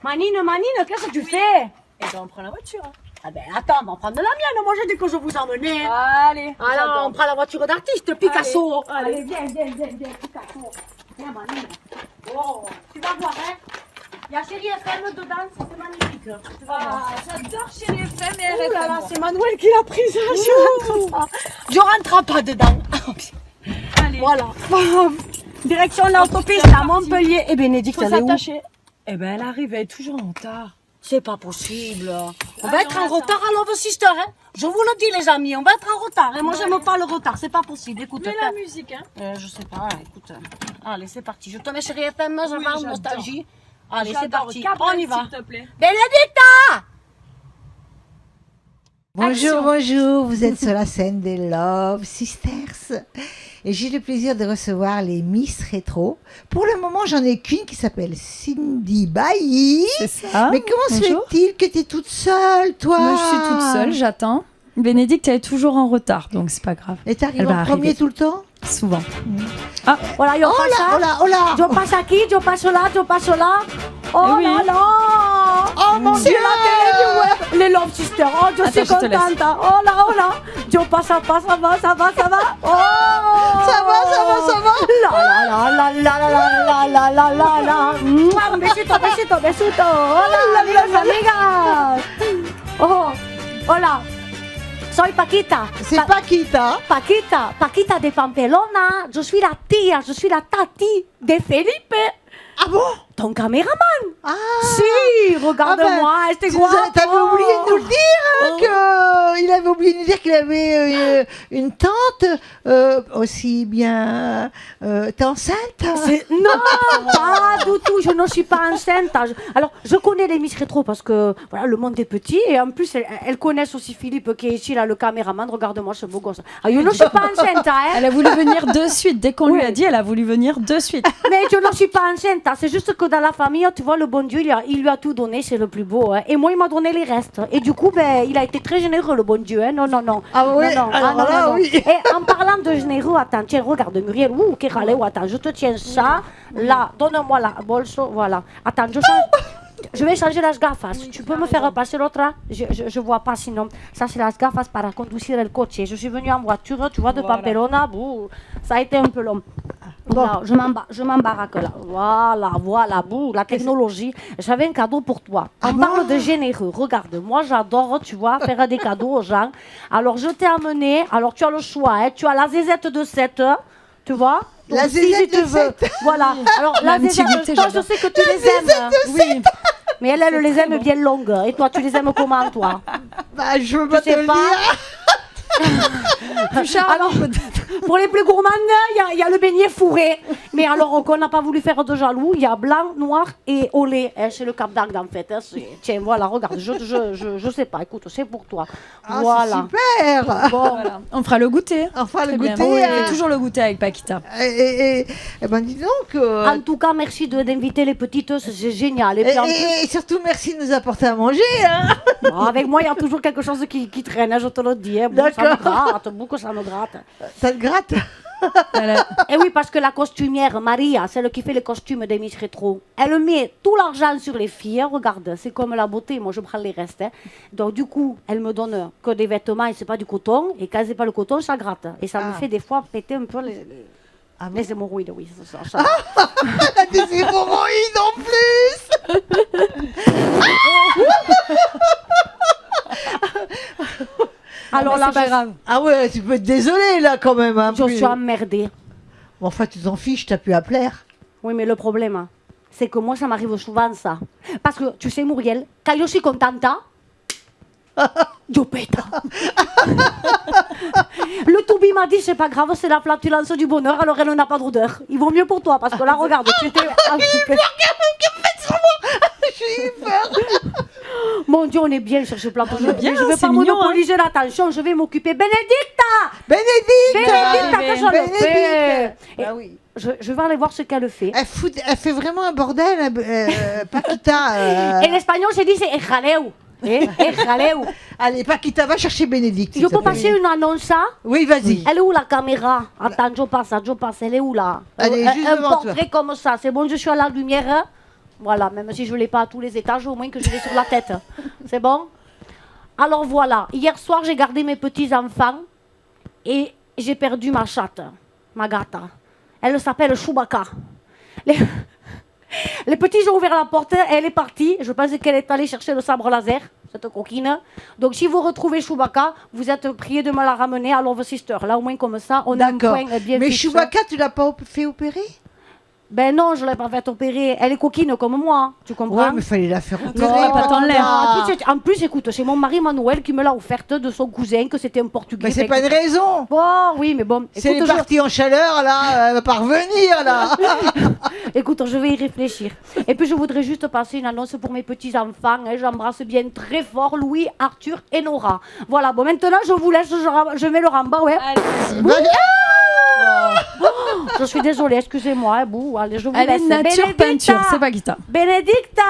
Manine, qu'est-ce que tu fais? Eh ben, on prend la voiture. Hein. Ah ben attends, on va prendre la mienne. Moi j'ai dit que je vous emmenais. Allez. Alors on prend la voiture d'artiste, Picasso. Allez. Viens, Picasso. Viens, Manine. Oh, tu vas voir, hein. Il y a Chérie FM dedans, c'est magnifique. Tu vas voir. J'adore Chérie FM et Oh là là, RFM. c'est Manuel qui l'a prise. Je rentre pas dedans. Allez. Voilà. Direction l'autopiste à Montpellier. Et Bénédicte, Faut elle est où? s'attacher. Eh ben, elle arrive, elle est toujours en retard. C'est pas possible. On va être en retard à Love Sister, hein. Je vous le dis, les amis, on va être en retard. Et moi, j'aime pas le retard, c'est pas possible. Écoute, Mais la musique, hein. je sais pas, écoute. Allez, c'est parti. Je te mets Chérie FM, je Oui, vais en j'adore. nostalgie. Allez, c'est J'adore. parti. Cabrel, On y va. s'il te plaît. Bénédicte! Bonjour, bonjour, vous êtes sur la scène des Love Sisters et j'ai le plaisir de recevoir les Miss Rétro. Pour le moment, j'en ai qu'une qui s'appelle Cindy Bailly. C'est ça. Mais comment se Bonjour. fait-il que tu es toute seule, toi? Moi, je suis toute seule, j'attends. Bénédicte, elle est toujours en retard, donc c'est pas grave. Et t'arrives Elle en va premier arriver. tout le temps? Souvent. Voilà, yo Oh là, passa. oh là, oh là! Yo passe à qui? Yo passe là, yo passe là. Oh Eh oui. là là! Oh mon C'est Dieu! la télé du web! Les Love Sisters, oh, je suis Attends, je te laisse. contente! Oh là! Yo passe à pas, ça va! Oh! Ça va, ça va! La la! Un besito! Hola, amigos, amigas! Oh! Hola! Soy Paquita! C'est Paquita. Paquita de Pamplona! Je suis la tia, je suis la tati de Felipe! Ah bon? Ton caméraman! Ah! Si! Regarde-moi, este guapo! T'avais oublié de nous le dire, hein, il avait oublié de nous dire qu'il avait une tante aussi bien. T'es enceinte? Non, pas du tout, je ne suis pas enceinte. Alors, je connais les Miss Rétro parce que voilà, le monde est petit et en plus, elles connaissent aussi Philippe qui est ici, là, le caméraman. Regarde-moi ce beau gosse. Ah, je ne suis pas enceinte, hein. Elle a voulu venir de suite. Dès qu'on lui Oui. a dit, elle a voulu venir de suite. Mais je ne suis pas enceinte. Hein. C'est juste que dans la famille, tu vois, le bon Dieu, il lui a tout donné, c'est le plus beau. Hein. Et moi, il m'a donné les restes. Et du coup, ben, il a été très généreux, le bon Dieu. Hein. Non. Ah oui, Non. alors là, oui. Et en parlant de généreux, attends, tiens, regarde, Muriel, que râlez, attends, je te tiens ça, là, donne-moi la bolso, voilà. Attends, je vais changer las gafas. Tu peux me faire passer l'autre là? Je vois pas sinon. Ça, c'est las gafas para conduire le coche. Je suis venue en voiture, tu vois, de Voilà. Pamplona. Bouh, ça a été un peu long. Là, je m'embarque là. Voilà, bouh, la technologie. J'avais un cadeau pour toi. On parle de généreux. Regarde, moi j'adore, tu vois, faire des cadeaux aux gens. Alors je t'ai amené, alors tu as le choix, hein. Tu as la zézette de 7 heures, tu vois. La Donc, zézette tu de veux. 7. Voilà. Alors la Un petit zézette, goûter, toi je j'adore. sais que tu les aimes. Oui. Mais elle les aime bien longues. Et toi, tu les aimes comment, toi? Bah, je veux pas te sais le pas. dire. Alors, pour les plus gourmandes, il y a le beignet fourré. Mais alors, on n'a pas voulu faire de jaloux. Il y a blanc, noir et au lait. Hein, c'est le Cap d'Agde, en fait. Hein, tiens, voilà, regarde. Je sais pas. Écoute, c'est pour toi. Ah, voilà. c'est super. Bon, Voilà. On fera le goûter. On fera le Très bien. goûter, On hein. fait toujours le goûter avec Paquita. Et ben dis donc. En tout cas, merci d'inviter les petites. C'est génial. Et puis, en plus, Et surtout, merci de nous apporter à manger. Hein. avec moi, il y a toujours quelque chose qui traîne. Hein, je te le dis. Hein. Bon, ça me gratte. Beaucoup, ça me gratte. Ça te gratte? Et oui, parce que la costumière, Maria, celle qui fait les costumes des Miss Rétro, elle met tout l'argent sur les filles. Regarde, c'est comme la beauté, moi je prends les restes. Hein. Donc du coup, elle me donne que des vêtements et c'est pas du coton. Et quand c'est pas le coton, ça gratte. Et ça me fait des fois péter un peu les hémorroïdes, oui. Ça. Elle a des hémorroïdes en plus. Alors là, c'est pas grave. Ah ouais, tu peux être désolée là quand même. Hein, je plus. suis emmerdée. Bon, enfin, tu t'en fiches, t'as pu à plaire. Oui, mais le problème, hein, c'est que moi, ça m'arrive souvent, ça. Parce que, tu sais, Muriel, quand je suis contente, je pète. Le Toubi m'a dit, c'est pas grave, c'est la flatulence du bonheur, alors elle n'a pas d'odeur. Il vaut mieux pour toi, parce que là, regarde, tu étais... J'ai eu peur. Mon Dieu, on est bien sur ce plateau. Je bien, ne vais c'est pas mignon, monopoliser l'attention, je vais m'occuper. Bénédicte! Bénédicte. Bénédicte, que je le Bénédicte. fais. Et Ah oui. je vais aller voir ce qu'elle fait. Elle fait vraiment un bordel, Paquita. En espagnol, je dis c'est jaleu. Jaleu. Allez, Paquita, va chercher Bénédicte. Je s'il te peux plaît. passer une annonce? Oui, vas-y. Elle est où la caméra? Attends, je passe, elle est où là? Elle est juste un devant portrait comme ça, c'est bon, je suis à la lumière. Voilà, même si je ne l'ai pas à tous les étages, au moins que je l'ai sur la tête. C'est bon? Alors voilà, hier soir, j'ai gardé mes petits-enfants et j'ai perdu ma chatte, ma gata. Elle s'appelle Chewbacca. Les petits, j'ai ouvert la porte, elle est partie. Je pense qu'elle est allée chercher le sabre laser, cette coquine. Donc si vous retrouvez Chewbacca, vous êtes priés de me la ramener à Love Sister. Là, au moins comme ça, on a un D'accord. point bien Mais fixe. Chewbacca, tu l'as pas fait opérer? Ben non, je ne l'ai pas fait opérer. Elle est coquine comme moi, tu comprends? Ouais, mais fallait la faire opérer. Non, pas tant l'air. En plus, écoute, c'est mon mari Manuel qui me l'a offerte de son cousin, que c'était un Portugais. Mais c'est Ben, pas une écoute- raison. Bon, oui, mais bon. C'est Écoute, parti en chaleur, là, elle va pas revenir, là. Écoute, je vais y réfléchir. Et puis, je voudrais juste passer une annonce pour mes petits-enfants. Hein. J'embrasse bien très fort Louis, Arthur et Nora. Voilà, bon, maintenant, je vous laisse, je mets le en bas, ouais. Je suis désolée, excusez-moi. Hein, bouh, allez, je vous Elle laisse. est nature Benedicta peinture, c'est pas Guita. Benedicta.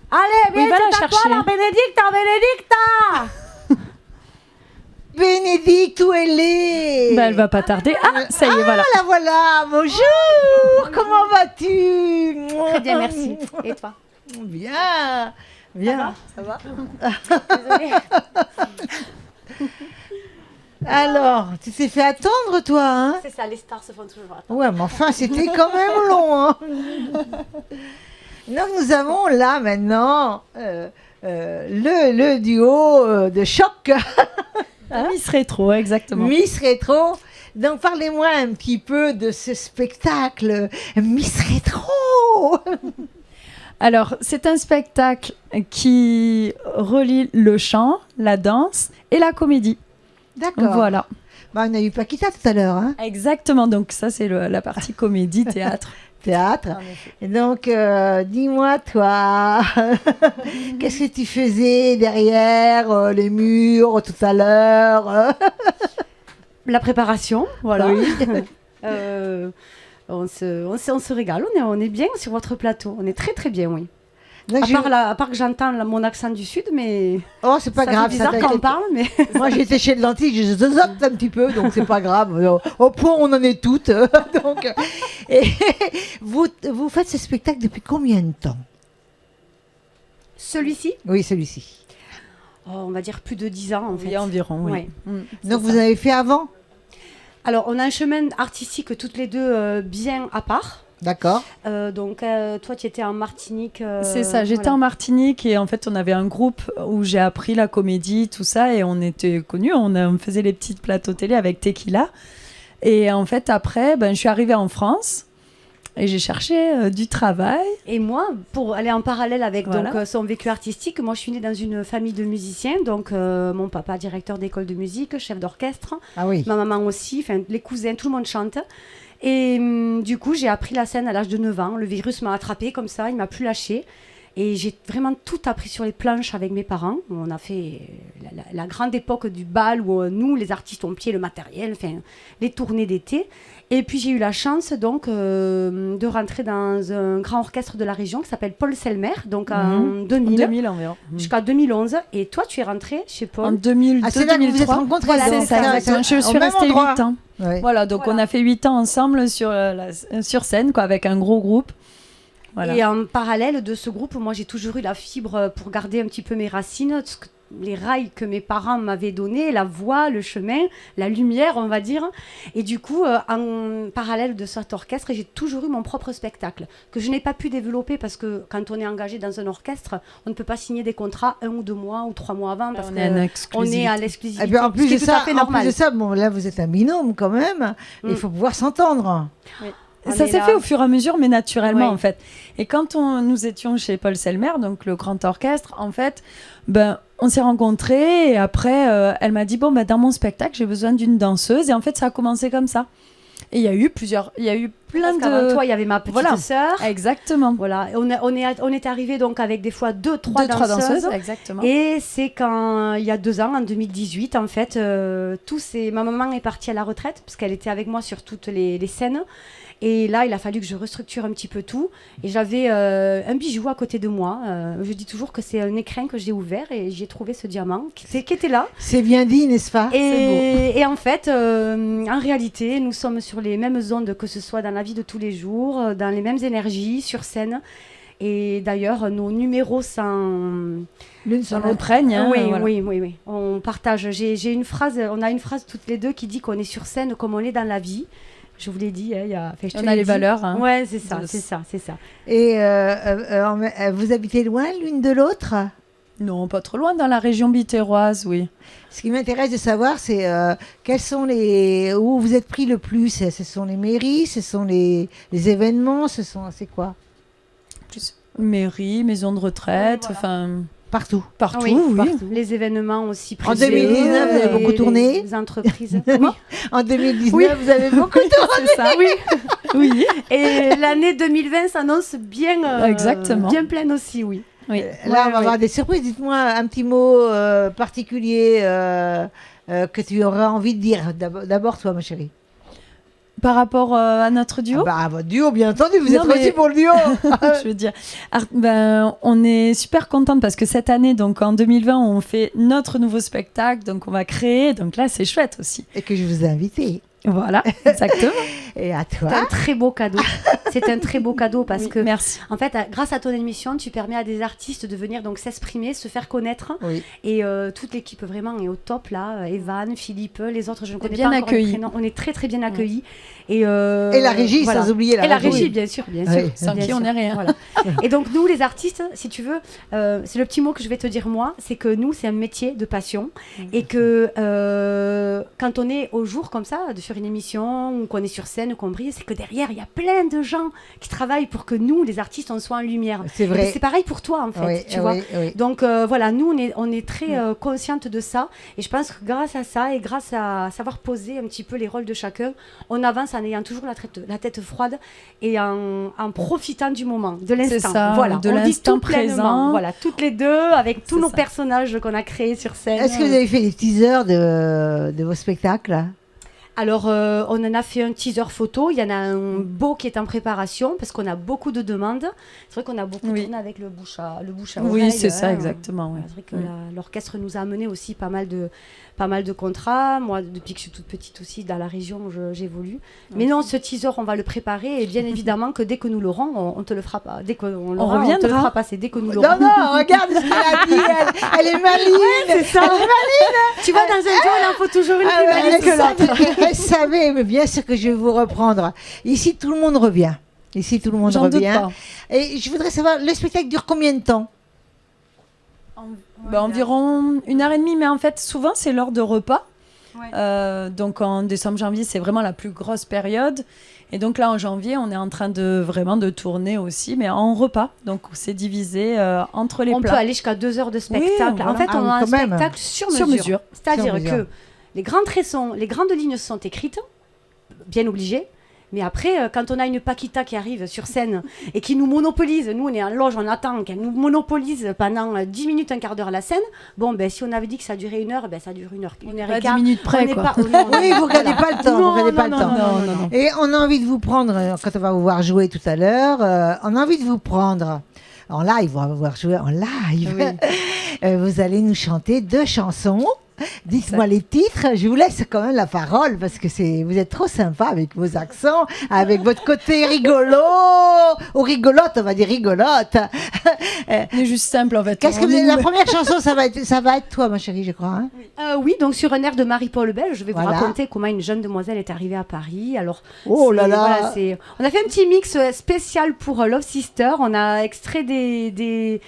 Allez, viens, Oui, va la c'est à toi, chercher. là, Benedicta. Bénédicte, où elle est? Bah, elle va pas tarder. Ah, ça y est, voilà. Ah, la voilà. Bonjour. Comment vas-tu? Très bien, merci. Et toi? Bien. Bien. Ça va? Désolée. Alors, tu t'es fait attendre, toi, hein? C'est ça, les stars se font toujours attendre. Ouais, mais enfin, c'était quand même long, hein? Donc, nous avons là, maintenant, le duo de choc. Miss Rétro, exactement. Miss Rétro. Donc, parlez-moi un petit peu de ce spectacle Miss Rétro. Alors, c'est un spectacle qui relie le chant, la danse et la comédie. D'accord. Voilà. Bah, on a eu Paquita tout à l'heure, hein? Exactement. Donc, ça, c'est la partie comédie, théâtre. Théâtre. Et donc, dis-moi, toi, qu'est-ce que tu faisais derrière les murs tout à l'heure? La préparation, voilà. Oui. On se régale, on est bien sur votre plateau. On est très très bien, oui. Donc, À part que j'entends mon accent du sud, mais oh, c'est pas ça grave. fait bizarre ça quand on t'inquiète. parle, mais Moi, j'étais chez le dentiste, je zozote un petit peu, donc c'est pas grave. Au point, on en est toutes. Donc, et vous faites ce spectacle depuis combien de temps? celui-ci, Oui, celui-ci. on va dire plus de 10 ans en fait. Oui, environ, oui. Ouais. Donc, vous avez fait avant? Alors, on a un chemin artistique toutes les deux bien à part. D'accord. Donc, toi, tu étais en Martinique. C'est ça, j'étais voilà. en Martinique et en fait on avait un groupe où j'ai appris la comédie, tout ça, et on était connus, on faisait les petites plateaux télé avec Tequila. Et en fait après, je suis arrivée en France et j'ai cherché du travail. Et moi, pour aller en parallèle avec Voilà. donc, son vécu artistique, moi je suis née dans une famille de musiciens. Donc mon papa, directeur d'école de musique, chef d'orchestre, Ah oui. ma maman aussi, les cousins, tout le monde chante. Et du coup, j'ai appris la scène à l'âge de 9 ans. Le virus m'a attrapée comme ça, il m'a plus lâchée. Et j'ai vraiment tout appris sur les planches avec mes parents. On a fait la grande époque du bal où nous, les artistes, on pied le matériel, enfin, les tournées d'été. Et puis j'ai eu la chance donc de rentrer dans un grand orchestre de la région qui s'appelle Paul Selmer, donc en 2000, 2000 environ. jusqu'à 2011. Et toi, tu es rentré chez Paul. En 2002, Ah, c'est là que vous vous êtes 2003. rencontrés. Voilà, donc, C'est ça, exactement. Je au suis même restée endroit. 8 ans. Ouais. Voilà, donc Voilà. on a fait 8 ans ensemble sur scène, quoi, avec un gros groupe. Voilà. Et en parallèle de ce groupe, moi j'ai toujours eu la fibre pour garder un petit peu mes racines, les rails que mes parents m'avaient donnés, la voix, le chemin, la lumière, on va dire. Et du coup, en parallèle de cet orchestre, j'ai toujours eu mon propre spectacle, que je n'ai pas pu développer parce que quand on est engagé dans un orchestre, on ne peut pas signer des contrats 1 ou 2 mois ou 3 mois avant parce on est en qu'on exclusivité. est à Et l'exclusivité. puis en plus ce qui de est tout ça, à fait normal. bon, là vous êtes un binôme quand même. Il faut pouvoir s'entendre. On Ça est s'est là. fait au fur et à mesure, mais naturellement, Oui. en fait. Et quand nous étions chez Paul Selmer, donc le grand orchestre, en fait, on s'est rencontrés et après, elle m'a dit, dans mon spectacle, j'ai besoin d'une danseuse. Et en fait, ça a commencé comme ça. Et il y a eu plein Parce qu'avant de... toi, il y avait ma petite Voilà. sœur. Exactement. Voilà, et on est arrivé donc avec des fois 2-3 Trois danseuses. exactement. Et c'est quand, il y a 2 ans, en 2018, en fait, ma maman est partie à la retraite, parce qu'elle était avec moi sur toutes les scènes. Et là, il a fallu que je restructure un petit peu tout. Et j'avais un bijou à côté de moi. Je dis toujours que c'est un écrin que j'ai ouvert et j'ai trouvé ce diamant qui était là. C'est bien dit, n'est-ce pas? Et en fait, en réalité, nous sommes sur les mêmes ondes, que ce soit dans la vie de tous les jours, dans les mêmes énergies, sur scène. Et d'ailleurs, nos numéros sont... L'une sur l'autre. Entraîne, hein, oui, voilà. oui. On partage. J'ai une phrase, on a une phrase toutes les deux qui dit qu'on est sur scène comme on est dans la vie. Je vous l'ai dit, hein, je te On l'ai a les dit. valeurs. Hein. Ouais, c'est ça, De- c'est ça, c'est ça. Et vous habitez loin l'une de l'autre? Non, pas trop loin, dans la région bitéroise, oui. Ce qui m'intéresse de savoir, c'est quels sont où vous êtes pris le plus? Ce sont les mairies, ce sont les événements, c'est quoi? Plus mairie, maison de retraite, Oui, voilà. enfin, Partout. partout, Oui, oui. partout. Les événements aussi En privés, 2019, vous avez beaucoup tourné. Les entreprises. Comment En 2019, Oui. vous avez beaucoup C'est ça, oui. Oui. Et l'année 2020 s'annonce bien, Exactement. bien pleine aussi, oui. Oui. Là, on va Ouais. avoir des surprises. Dites-moi un petit mot particulier que tu aurais envie de dire. D'abord, toi, ma chérie. Par rapport à notre duo, Ah bah, votre duo, bien entendu, vous Non, êtes mais- reçus pour le duo. je veux dire, on est super contente parce que cette année, donc en 2020, on fait notre nouveau spectacle, donc on va créer, donc là, c'est chouette aussi. Et que je vous ai invité. Voilà, exactement. Et à C'est toi. un très beau cadeau. C'est un très beau cadeau parce Oui, que, merci. en fait, grâce à ton émission, tu permets à des artistes de venir donc s'exprimer, se faire connaître. Oui. Et toute l'équipe vraiment est au top là. Evan, Philippe, les autres, je ne connais bien pas encore accueillis. les prénoms. On est très très bien accueillis. Et la régie, voilà. sans oublier la Et la régie. régie, bien sûr, bien Oui. sûr. Sans bien qui sûr. on n'est rien. Voilà. Et donc nous, les artistes, si tu veux, c'est le petit mot que je vais te dire moi, c'est que nous, c'est un métier de passion et que quand on est au jour comme ça, sur une émission ou qu'on est sur scène ou qu'on brille, c'est que derrière, il y a plein de gens qui travaillent pour que nous, les artistes, on soit en lumière. C'est Et vrai. c'est pareil pour toi, en fait, Oui, tu vois. oui. Donc voilà, nous on est très conscientes de ça et je pense que grâce à ça et grâce à savoir poser un petit peu les rôles de chacun, on avance en ayant toujours la tête froide et en profitant du moment, de l'instant. ça, Voilà, de on vit l'instant tout pleinement. présent. Voilà, toutes les deux avec tous C'est nos ça. personnages qu'on a créés sur scène. Est-ce que vous avez fait des teasers de vos spectacles? Alors, on en a fait un teaser photo. Il y en a un beau qui est en préparation parce qu'on a beaucoup de demandes. C'est vrai qu'on a beaucoup Oui. tourné avec le bouche à Oui, oreille, c'est ça, hein. exactement. ouais. C'est vrai que Mm. l'orchestre nous a amené aussi pas mal de contrats. Moi, depuis que je suis toute petite aussi, dans la région, j'évolue. Mais non, ce teaser, on va le préparer. Et bien évidemment que dès que nous l'aurons, on te le fera pas. Dès qu'on l'aura, on te le reviendra. fera passer. Dès que nous Non, l'aurons. non, regarde ce qu'elle a dit. Elle est maligne. C'est ça. Tu vois, dans un duo, il en faut toujours une Ah plus ouais, maligne que l'autre. elle savait, mais bien sûr que je vais vous reprendre. Ici, tout le monde revient. Ici, tout le monde J'en doute revient. pas. Et je voudrais savoir, le spectacle dure combien de temps? Environ 1h30, mais en fait, souvent, c'est l'heure de repas. Ouais. Donc en décembre, janvier, c'est vraiment la plus grosse période. Et donc là, en janvier, on est en train de vraiment de tourner aussi, mais en repas. Donc c'est divisé entre les On peut plats. aller jusqu'à 2 heures de spectacle. voilà. En fait, Ah on oui, a un quand même. spectacle sur Sur mesure. mesure. C'est-à-dire Sur mesure. que les grands traits les grandes lignes sont écrites, bien obligées. Mais après, quand on a une Paquita qui arrive sur scène et qui nous monopolise, nous on est en loge, on attend qu'elle nous monopolise pendant 10 minutes, un quart d'heure la scène. Bon, ben si on avait dit que ça durait 1 heure, ben ça dure 1 heure, une heure Pas et 10 quart. minutes près, On n'est quoi. pas- oh, non, Oui, vous regardez voilà. pas le temps. Non, Vous regardez pas non, le temps. non, non, non. Et on a envie de vous prendre, quand on va vous voir jouer tout à l'heure, on a envie de vous prendre en live, on va vous voir jouer en live. Vous allez nous chanter 2 chansons. Dites-moi les titres, je vous laisse quand même la parole parce que vous êtes trop sympa avec vos accents, avec votre côté rigolo, ou rigolote, on va dire rigolote. On est juste simple en fait. Qu'est-ce que On est la nous- première chanson, ça va être toi, ma chérie, je crois. Hein. Oui, donc sur un air de Marie-Paul Belge, je vais Voilà. vous raconter comment une jeune demoiselle est arrivée à Paris. Alors, Oh là c'est- là. voilà, on a fait un petit mix spécial pour Love Sister. On a extrait des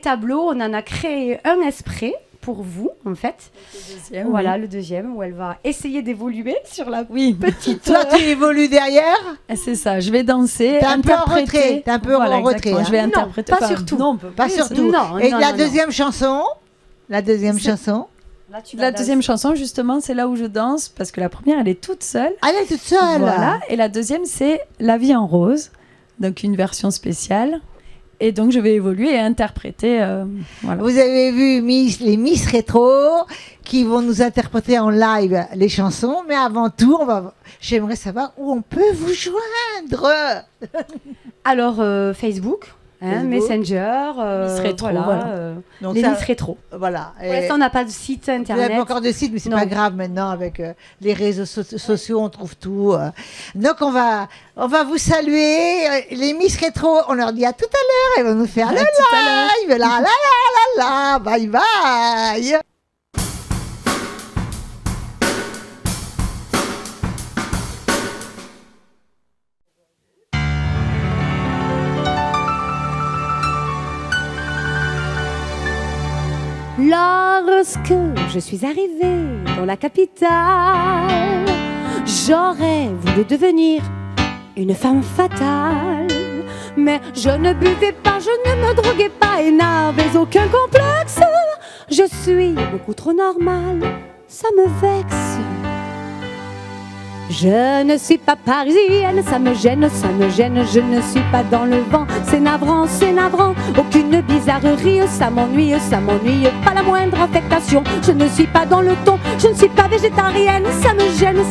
tableaux, on en a créé un exprès pour vous, en fait. Deuxième, Voilà, oui. le deuxième, où elle va essayer d'évoluer sur la Oui, petite... Toi, tu évolues derrière. c'est ça. Je vais danser, T'es un peu en interpréter. retrait, t'es un peu en Voilà, retrait, exactement. hein. Je vais Non, interpréter. pas surtout. Non, on peut Pas plus, surtout. Non, Et non, la non, deuxième chanson. La deuxième C'est- chanson. Là, tu vas La danser. deuxième chanson, justement, c'est là où je danse parce que la première, elle est toute seule. Ah, elle est toute seule. Voilà. Et la deuxième, c'est La vie en rose, donc une version spéciale. Et donc, je vais évoluer et interpréter. Voilà. Vous avez vu les Miss Rétro qui vont nous interpréter en live les chansons. Mais avant tout, j'aimerais savoir où on peut vous joindre. Alors, Facebook, Facebook. Messenger, Miss Rétro, voilà. Donc les ça- Miss Rétro. Voilà. Pour l'instant, on n'a pas de site Vous n'avez internet. pas encore de site, mais c'est Non. pas grave maintenant avec les réseaux sociaux, on trouve tout. Donc on va vous saluer. Les Miss Rétro, on leur dit à tout à l'heure. Elles vont nous faire le live. La. Bye bye. Lorsque je suis arrivée dans la capitale, j'aurais voulu devenir une femme fatale. Mais je ne buvais pas, je ne me droguais pas et n'avais aucun complexe. Je suis beaucoup trop normale, ça me vexe. Je ne suis pas parisienne, ça me gêne, je ne suis pas dans le vent, c'est navrant, aucune bizarrerie, ça m'ennuie, pas la moindre affectation, je ne suis pas dans le ton, je ne suis pas végétarienne, ça me gêne,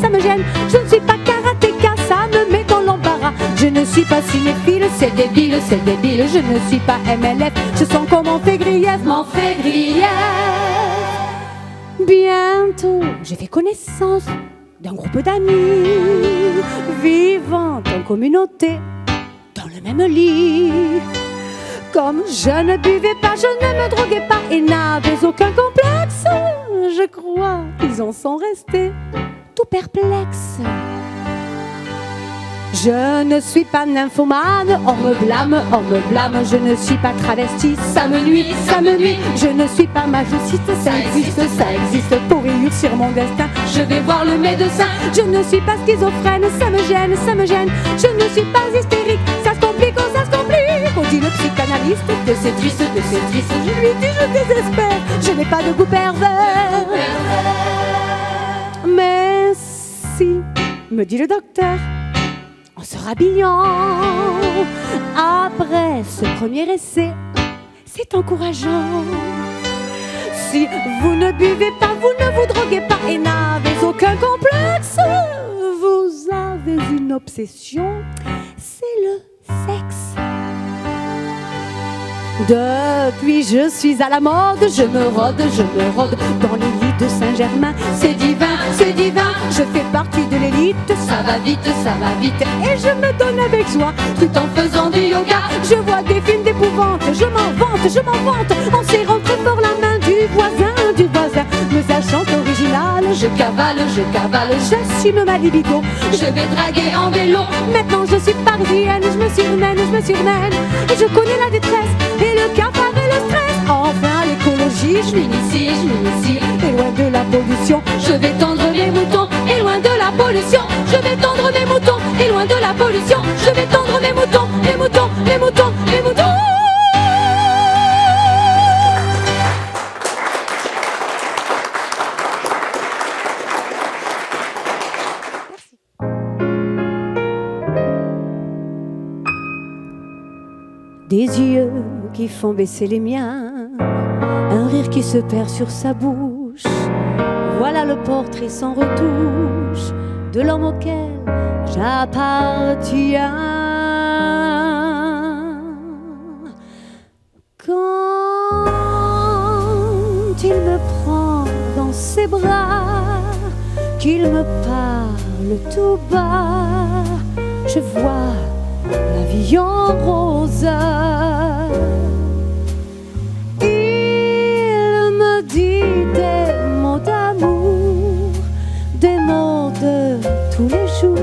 je ne suis pas karatéka, ça me met dans l'embarras, je ne suis pas cinéphile, c'est débile, je ne suis pas MLF, je sens qu'on m'en fait grief, Bientôt, j'ai fait connaissance d'un groupe d'amis vivant en communauté dans le même lit. Comme je ne buvais pas, je ne me droguais pas et n'avais aucun complexe, je crois qu'ils en sont restés tout perplexes. Je ne suis pas nymphomane, on me blâme, je ne suis pas travestie, ça me nuit, je ne suis pas majonciste, ça existe, pour réussir mon destin, je vais voir le médecin, je ne suis pas schizophrène, ça me gêne, je ne suis pas hystérique, ça se complique, on dit le psychanalyste, que c'est triste, je lui dis je désespère, je n'ai pas de goût pervers, mais si, me dit le docteur, en se rhabillant, après ce premier essai, c'est encourageant. Si vous ne buvez pas, vous ne vous droguez pas et n'avez aucun complexe, vous avez une obsession, c'est le sexe. Depuis je suis à la mode, je me rôde dans les lits de Saint-Germain. C'est divin, je fais partie de l'élite. Ça va vite, et je me donne avec joie, tout en faisant du yoga. Je vois des films d'épouvante, je m'en vante, en serrant très fort la main du voisin. Me sachant original, je cavale, j'assume ma libido. Je vais draguer en vélo, maintenant je suis parisienne, je me surmène, et je connais la détresse, et le cafard et le stress. Enfin l'écologie, je m'initie, et loin de la pollution, je vais tendre mes moutons, et loin de la pollution, je vais tendre mes moutons, et loin de la pollution, je vais tendre mes moutons, les moutons. Des yeux qui font baisser les miens, un rire qui se perd sur sa bouche. Voilà le portrait sans retouche de l'homme auquel j'appartiens. Quand il me prend dans ses bras, qu'il me parle tout bas, je vois la vie en rose. Il me dit des mots d'amour, des mots de tous les jours,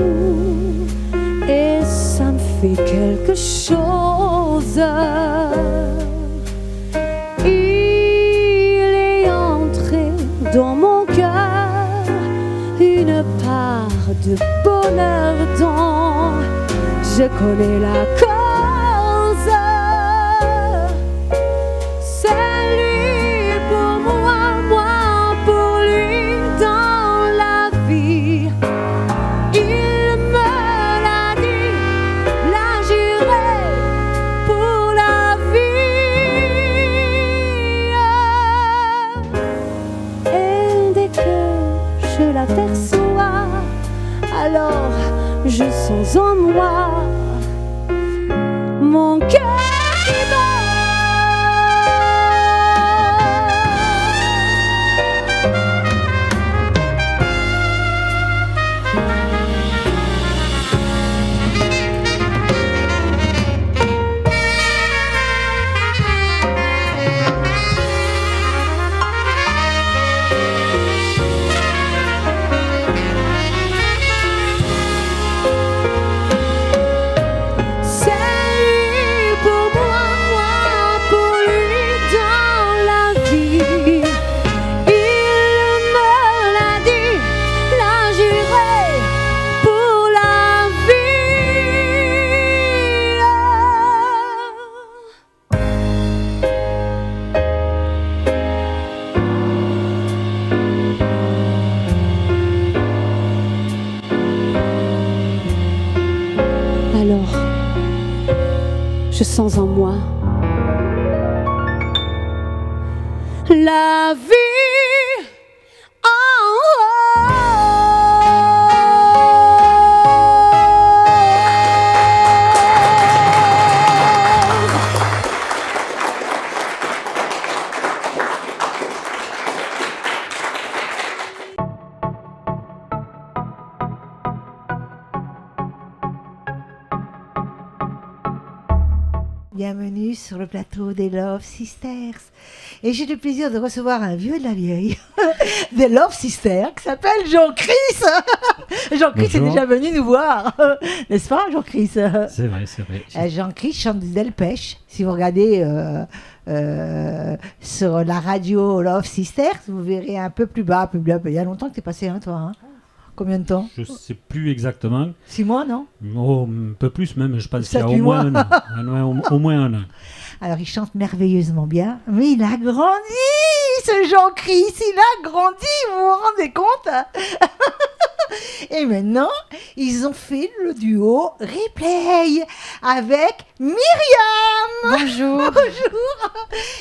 et ça me fait quelque chose. Il est entré dans mon cœur une part de bonheur dont je connais la cause. C'est lui pour moi, moi pour lui dans la vie. Il me l'a dit, l'a juré pour la vie. Et dès que je l'aperçois, alors je sens en moi mon cœur qui Alors, je sens en moi la vie en haut. Bienvenue sur le plateau des Love Sisters. Et j'ai le plaisir de recevoir un vieux de la vieille des Love Sisters qui s'appelle Jean-Chris. Jean-Chris est Bonjour. déjà venu nous voir, n'est-ce pas Jean-Chris? C'est vrai, c'est vrai. Jean-Chris chante du Delpech. Si vous regardez sur la radio Love Sisters, vous verrez un peu plus bas, plus bas. Il y a longtemps que tu es passé, hein, toi, hein? Combien de temps? Je sais plus exactement. 6 mois, non? Oh, un peu plus même, je pense qu'il y a 7-8 au moins mois. un an. Au moins un an. Alors, il chante merveilleusement bien, mais il a grandi, ce Jean-Chris, il a grandi, vous vous rendez compte? Et maintenant, ils ont fait le duo Replay avec Myriam. Bonjour. Bonjour.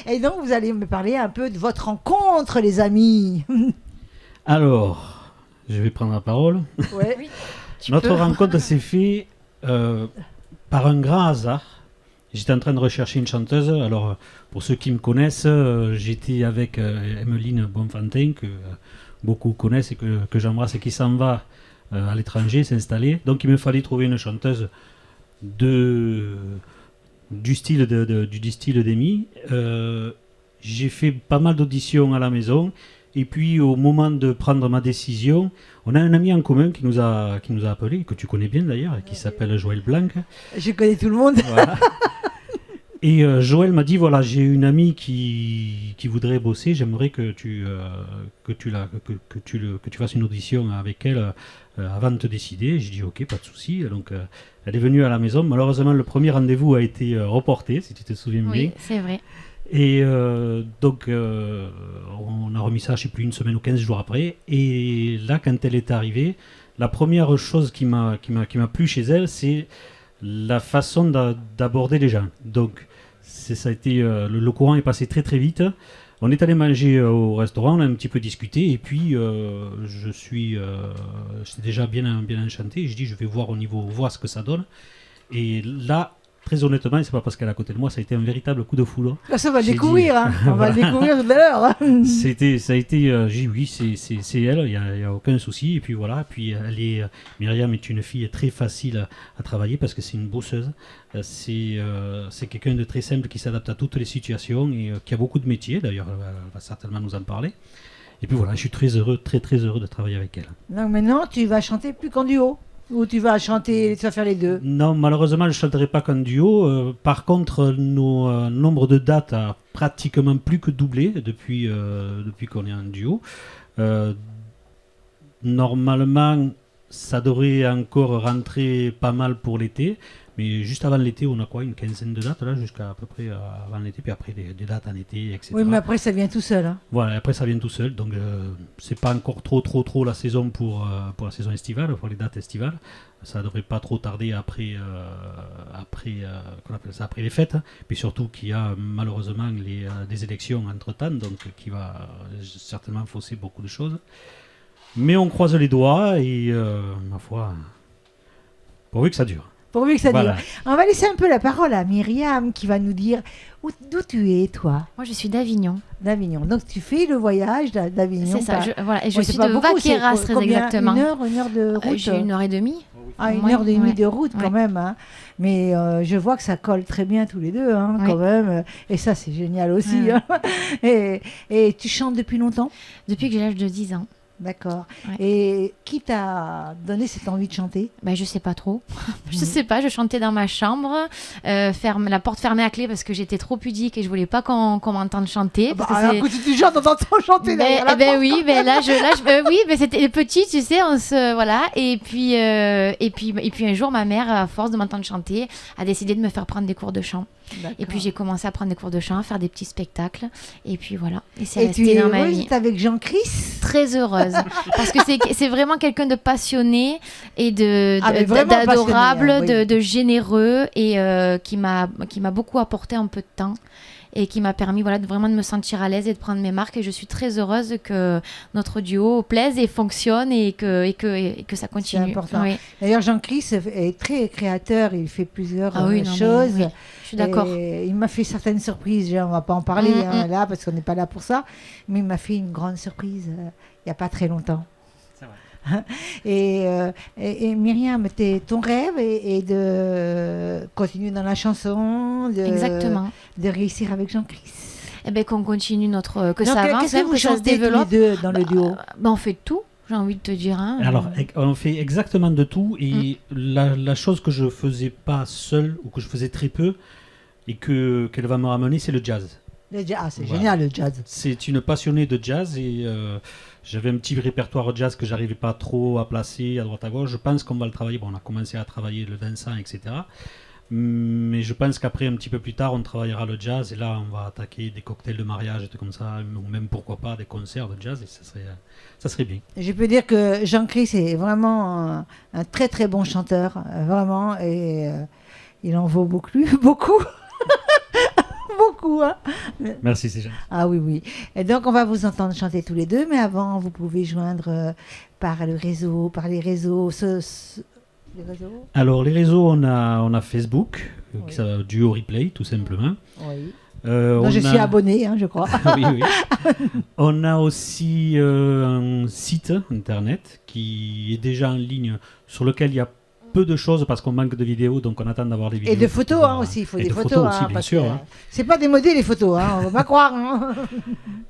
Et donc, vous allez me parler un peu de votre rencontre, les amis. Alors, je vais prendre la parole. Ouais. Notre rencontre s'est faite par un grand hasard. J'étais en train de rechercher une chanteuse. Alors, pour ceux qui me connaissent, j'étais avec Emeline Bonfantin, que beaucoup connaissent et que j'embrasse, et qui s'en va à l'étranger s'installer. Donc, il me fallait trouver une chanteuse du style d'Amy. J'ai fait pas mal d'auditions à la maison. Et puis, au moment de prendre ma décision, on a un ami en commun qui nous a appelé, que tu connais bien d'ailleurs, qui s'appelle Joël Blanc. Je connais tout le monde. Voilà. Et Joël m'a dit, voilà, j'ai une amie qui voudrait bosser, j'aimerais que tu fasses une audition avec elle avant de te décider. J'ai dit, ok, pas de souci. Donc, elle est venue à la maison. Malheureusement, le premier rendez-vous a été reporté, si tu te souviens bien. Oui, c'est vrai. Et donc, on a remis ça, je ne sais plus, une semaine ou 15 jours après. Et là, quand elle est arrivée, la première chose qui m'a plu chez elle, c'est la façon d'aborder les gens. Donc, ça a été, le courant est passé très très vite. On est allé manger au restaurant, on a un petit peu discuté, et puis j'étais déjà bien enchanté. Je dis, je vais voir voir ce que ça donne. Et là, très honnêtement, et c'est pas parce qu'elle est à côté de moi, ça a été un véritable coup de foudre. Ça, on va le J'ai découvrir, dit- hein. On va Voilà. le découvrir tout à l'heure. Ça a été, j'ai dit oui, c'est elle, il y a aucun souci. Et puis voilà, puis Myriam est une fille très facile à travailler parce que c'est une bosseuse. C'est quelqu'un de très simple qui s'adapte à toutes les situations et qui a beaucoup de métiers. D'ailleurs, elle va certainement nous en parler. Et puis voilà, je suis très heureux de travailler avec elle. Donc maintenant, tu vas chanter plus qu'en duo. Ou tu vas chanter, tu vas faire les deux. Non, malheureusement, je ne chanterai pas qu'en duo. Par contre, nos nombre de dates a pratiquement plus que doublé depuis qu'on est en duo. Normalement, ça devrait encore rentrer pas mal pour l'été. Mais juste avant l'été, on a quoi, une quinzaine de dates là, jusqu'à à peu près avant l'été, puis après des dates en été, etc. Oui, mais après, ça vient tout seul. Hein. Voilà, après ça vient tout seul, donc c'est pas encore trop la saison pour la saison estivale, pour les dates estivales. Ça devrait pas trop tarder après qu'on appelle ça, après les fêtes. Puis surtout qu'il y a malheureusement des élections entre-temps, donc qui va certainement fausser beaucoup de choses. Mais on croise les doigts et ma foi, pourvu que ça dure. Pourvu que ça Voilà. dure. On va laisser un peu la parole à Myriam qui va nous dire d'où tu es, toi, Moi, je suis d'Avignon. d'Avignon. Donc, tu fais le voyage d'Avignon. C'est ça. Voilà. Et je Ouais, c'est suis pas de beaucoup, c'est Vaqueras, très combien, exactement. Une heure de route J'ai 1h30. Ah, une Ouais, heure et demie ouais. de route quand Ouais. même. Hein. Mais je vois que ça colle très bien tous les deux, hein, Ouais. quand même. Et ça, c'est génial aussi. Ouais, hein. Et tu chantes depuis longtemps? Depuis que j'ai l'âge de 10 ans. D'accord. Ouais. Et qui t'a donné cette envie de chanter? Ben, je sais pas trop. Je sais pas, je chantais dans ma chambre, la porte fermée à clé parce que j'étais trop pudique et je voulais pas qu'on m'entende chanter. Bah, parce que alors c'est- que tu chantes, on t'entend chanter derrière la porte. oui, oui, mais c'était petit, tu sais, voilà. Et puis un jour, ma mère, à force de m'entendre chanter, a décidé de me faire prendre des cours de chant. Et puis j'ai commencé à prendre des cours de chant, à faire des petits spectacles. Et puis voilà. Et c'est Et tu resté es dans ma heureuse vie. d'être avec Jean-Chris? Très heureuse. heureuse. Parce que c'est vraiment quelqu'un de passionné et Mais vraiment d'adorable, passionné, hein, oui. de généreux et qui m'a beaucoup apporté en peu de temps. Et qui m'a permis de vraiment de me sentir à l'aise et de prendre mes marques. Et je suis très heureuse que notre duo plaise et fonctionne et que ça continue. C'est important. Oui. D'ailleurs, Jean-Chris est très créateur, il fait plusieurs Non, choses. mais oui, je suis d'accord. Et il m'a fait certaines surprises, on ne va pas en parler là, parce qu'on n'est pas là pour ça, mais il m'a fait une grande surprise il n'y a pas très longtemps. C'est vrai. Et Myriam, ton rêve est de continuer dans la chanson, Exactement. de réussir avec Jean-Chris. Eh ben, qu'on continue que Donc, ça avance, qu'est-ce que vous que ça se chantez tous les développe. deux dans le duo? On fait tout, j'ai envie de te dire. Hein. Alors, on fait exactement de tout. Et la chose que je faisais pas seul, ou que je faisais très peu, et qu'elle va me ramener, c'est le jazz. Le jazz, c'est Voilà. génial le jazz. C'est une passionnée de jazz et j'avais un petit répertoire jazz que j'arrivais pas trop à placer à droite à gauche. Je pense qu'on va le travailler. Bon, on a commencé à travailler le dansant, etc. Mais je pense qu'après, un petit peu plus tard, on travaillera le jazz et là, on va attaquer des cocktails de mariage et tout comme ça, ou même pourquoi pas des concerts de jazz et ça serait bien. Je peux dire que Jean-Chris est vraiment un très très bon chanteur, vraiment, et il en vaut beaucoup, beaucoup. Beaucoup, hein. Merci, c'est gentil. Ah oui, oui. Et donc, on va vous entendre chanter tous les deux, mais avant, vous pouvez joindre par les réseaux. Les réseaux. Alors, les réseaux, on a Facebook, Oui. qui s'appelle Duo Replay, tout simplement. Oui. On Je suis a- abonné, hein, je crois. Oui, oui. On a aussi un site internet qui est déjà en ligne, sur lequel il y a peu de choses parce qu'on manque de vidéos, donc on attend d'avoir des vidéos. Et de photos pour pouvoir- aussi, il faut et des de photos. aussi, bien parce sûr. que hein. c'est pas démodé les photos, hein, on va pas croire. Hein.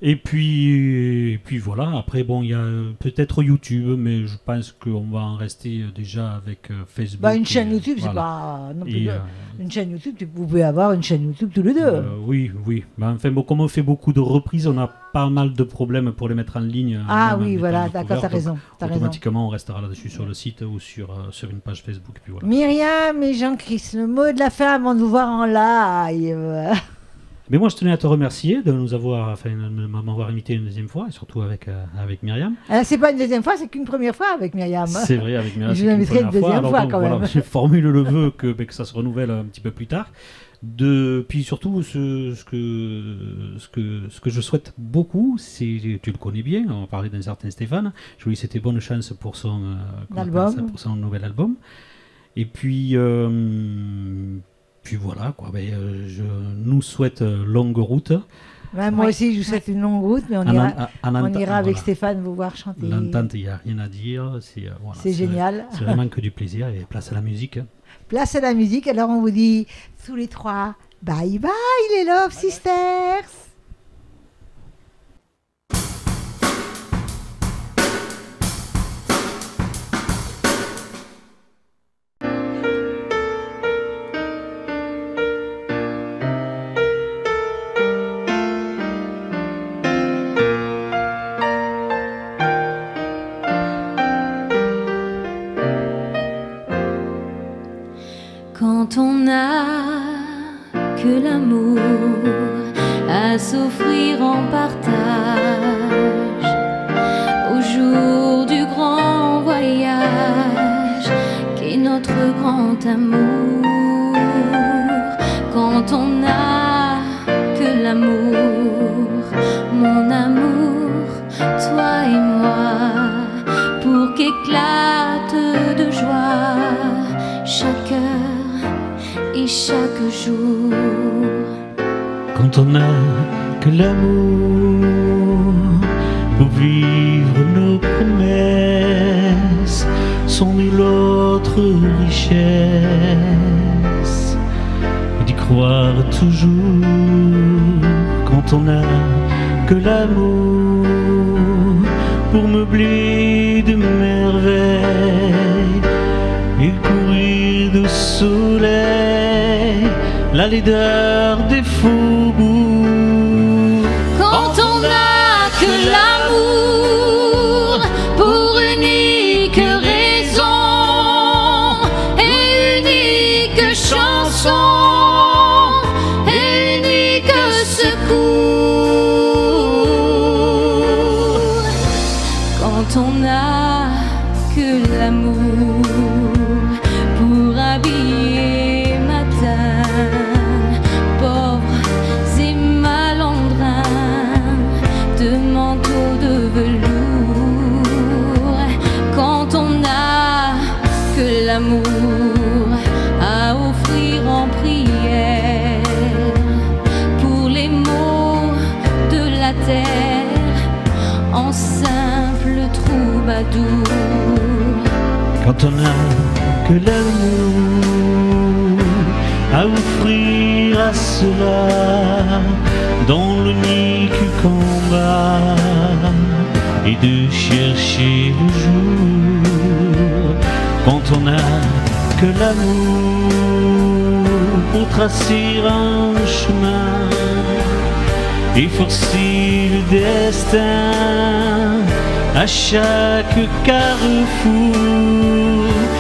Et puis voilà, après bon, il y a peut-être YouTube, mais je pense qu'on va en rester déjà avec Facebook. Bah, une chaîne et, YouTube, c'est voilà. pas non plus. Et, Une chaîne YouTube, vous pouvez avoir une chaîne YouTube tous les deux. oui, oui. Mais enfin, bon, comme on fait beaucoup de reprises, on a pas mal de problèmes pour les mettre en ligne. Ah même en oui, étant voilà, recouvert, d'accord, t'as donc raison. T'as raison. Automatiquement, on restera là-dessus sur le site ou sur une page Facebook. Et puis voilà. Myriam et Jean-Chris, le mot de la fin avant de vous voir en live. Mais moi, je tenais à te remercier de m'avoir invité une deuxième fois, et surtout avec Myriam. C'est pas une deuxième fois, c'est qu'une première fois avec Myriam. C'est vrai, avec Myriam. Je c'est vous qu'une inviterai une première deuxième Alors fois, donc, quand voilà, même. je formule le vœu que ça se renouvelle un petit peu plus tard. Puis surtout, ce que je souhaite beaucoup, c'est, tu le connais bien, on parlait d'un certain Stéphane, je lui souhaite bonne chance pour son nouvel album. Et puis voilà, quoi. Je nous souhaite longue route. Moi aussi, je vous souhaite une longue route, mais on ira avec voilà. Stéphane vous voir chanter. L'entente, il n'y a rien à dire. C'est génial. C'est vraiment que du plaisir et place à la musique. Place à la musique, alors on vous dit tous les trois, bye bye les Love Sisters. Quand on n'a que l'amour à s'offrir en partage, au jour du grand voyage qu'est notre grand amour. Quand on n'a que l'amour, mon amour, toi et moi, pour qu'éclate de joie chaque heure et chaque jour. Quand on n'a que l'amour pour vivre nos promesses, sans nulle autre richesse, d'y croire toujours. Quand on n'a que l'amour pour meubler de merveilles et courir de soleil la laideur des faubourgs. Quand on n'a que l'amour pour unique raison et unique chanson et unique secours. Quand l'amour à offrir en prière pour les maux de la terre en simple troubadour. Quand on n'a que l'amour à offrir à ceux-là dont l'unique combat est de chercher le jour. Quand on n'a que l'amour pour tracer un chemin et forcer le destin à chaque carrefour.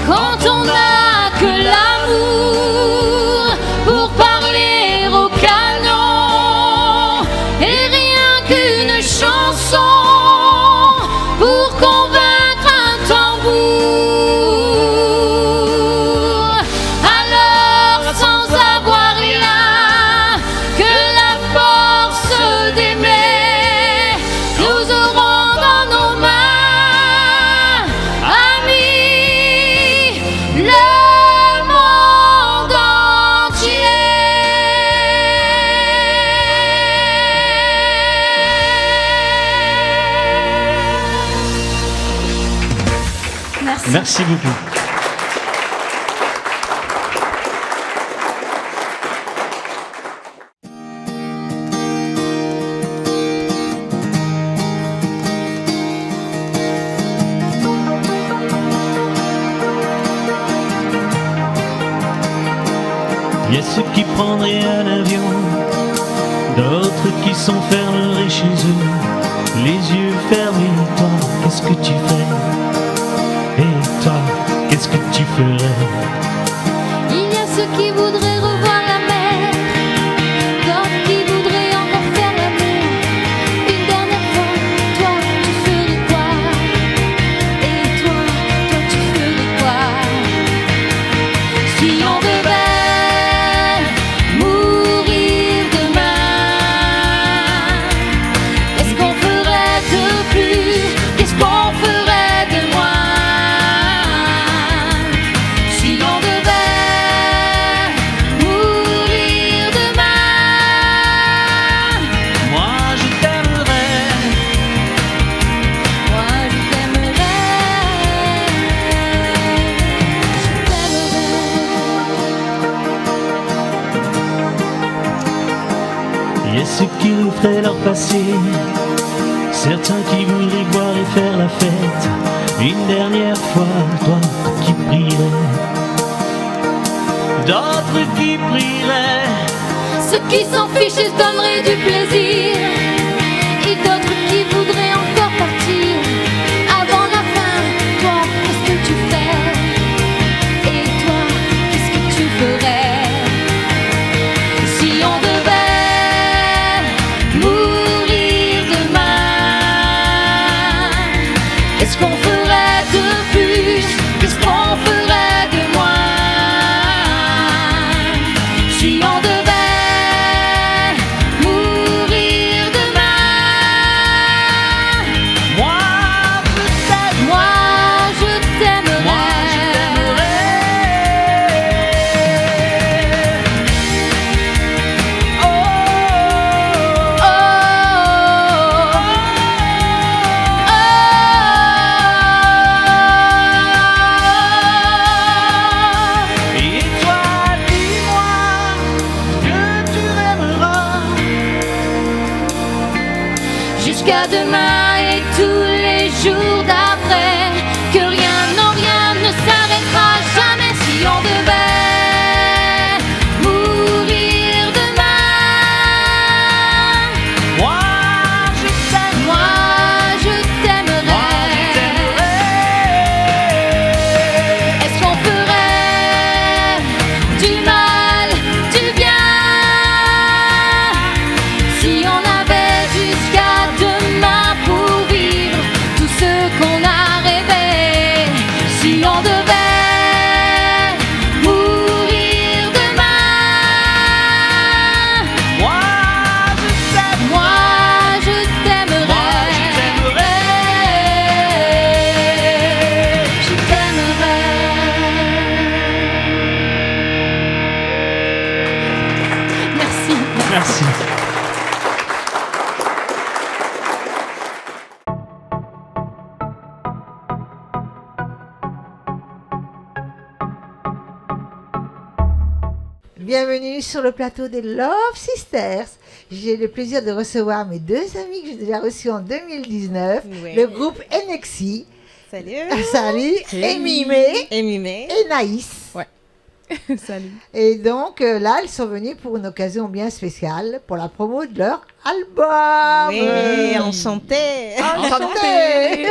Quand on n'a que l'amour pour parler au canon et rien qu'une chanson pour convaincre un tambour, alors sans avoir rien que la force d'aimer, nous aurons dans nos mains, amis, le monde entier. Merci. Merci beaucoup. Il y a ceux qui prendraient un avion, d'autres qui s'enfermeraient chez eux, les yeux fermés. Toi, qu'est-ce que tu fais? Et toi, qu'est-ce que tu ferais? Il y a ceux qui voudraient revoir la mer, d'autres qui voudraient encore faire l'amour une dernière fois. Toi, tu ferais quoi? Et toi, tu ferais quoi? Si on devait mourir demain, qu'est-ce qu'on ferait de plus? Qu'est-ce qu'on ferait de moins? Si on devait mourir demain, Moi je t'aimerais, moi je t'aimerais, il y a ceux qui feraient leur passé, certains qui voudraient boire et faire la fête une dernière fois. Toi qui prierais, d'autres qui prieraient. ceux qui s'en fichent et se donneraient du plaisir, et d'autres qui voudraient encore partir avant la fin. Toi, qu'est-ce que tu fais? Et toi, qu'est-ce que tu ferais? Si on devait mourir demain, qu'est-ce qu'on ferait de plus? Qu'est-ce qu'on ferait de moins? Si on devait mourir demain, Merci. Bienvenue sur le plateau des Love Sisters. J'ai le plaisir de recevoir mes deux amis que j'ai déjà reçus en 2019, Ouais. le groupe NXI. Salut. Salut, et Mimé Et Mimé. et Naïs. Salut. Et donc là, ils sont venus pour une occasion bien spéciale, pour la promo de leur album. Oui, enchanté. Enchanté.